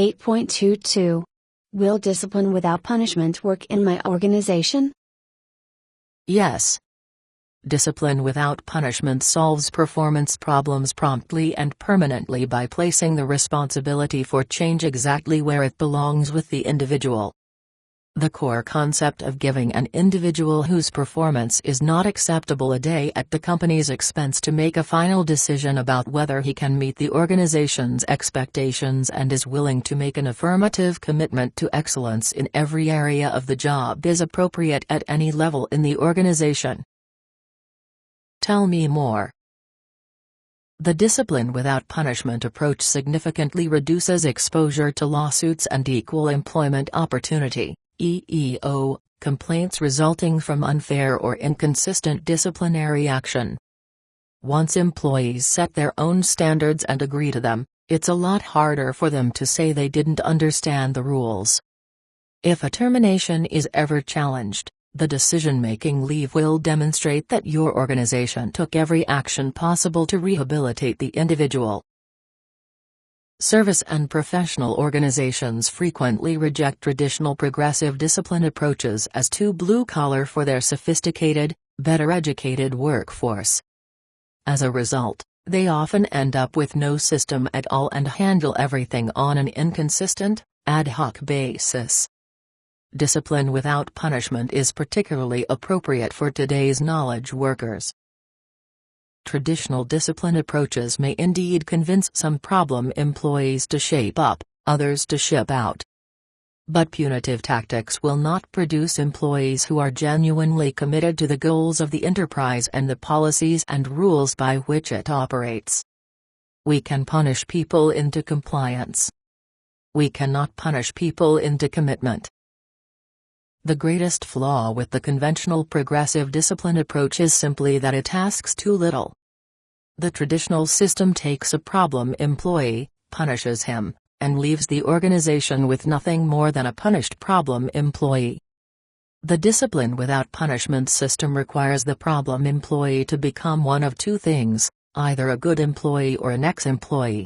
8.22. Will discipline without punishment work in my organization? Yes. Discipline without punishment solves performance problems promptly and permanently by placing the responsibility for change exactly where it belongs with the individual. The core concept of giving an individual whose performance is not acceptable a day at the company's expense to make a final decision about whether he can meet the organization's expectations and is willing to make an affirmative commitment to excellence in every area of the job is appropriate at any level in the organization. Tell me more. The discipline without punishment approach significantly reduces exposure to lawsuits and equal employment opportunity (EEO) complaints resulting from unfair or inconsistent disciplinary action. Once employees set their own standards and agree to them, it's a lot harder for them to say they didn't understand the rules. If a termination is ever challenged, the decision-making leave will demonstrate that your organization took every action possible to rehabilitate the individual. Service and professional organizations frequently reject traditional progressive discipline approaches as too blue-collar for their sophisticated, better-educated workforce. As a result, they often end up with no system at all and handle everything on an inconsistent, ad hoc basis. Discipline without punishment is particularly appropriate for today's knowledge workers. Traditional discipline approaches may indeed convince some problem employees to shape up, others to ship out. But punitive tactics will not produce employees who are genuinely committed to the goals of the enterprise and the policies and rules by which it operates. We can punish people into compliance. We cannot punish people into commitment. The greatest flaw with the conventional progressive discipline approach is simply that it asks too little. The traditional system takes a problem employee, punishes him, and leaves the organization with nothing more than a punished problem employee. The discipline without punishment system requires the problem employee to become one of two things, either a good employee or an ex-employee.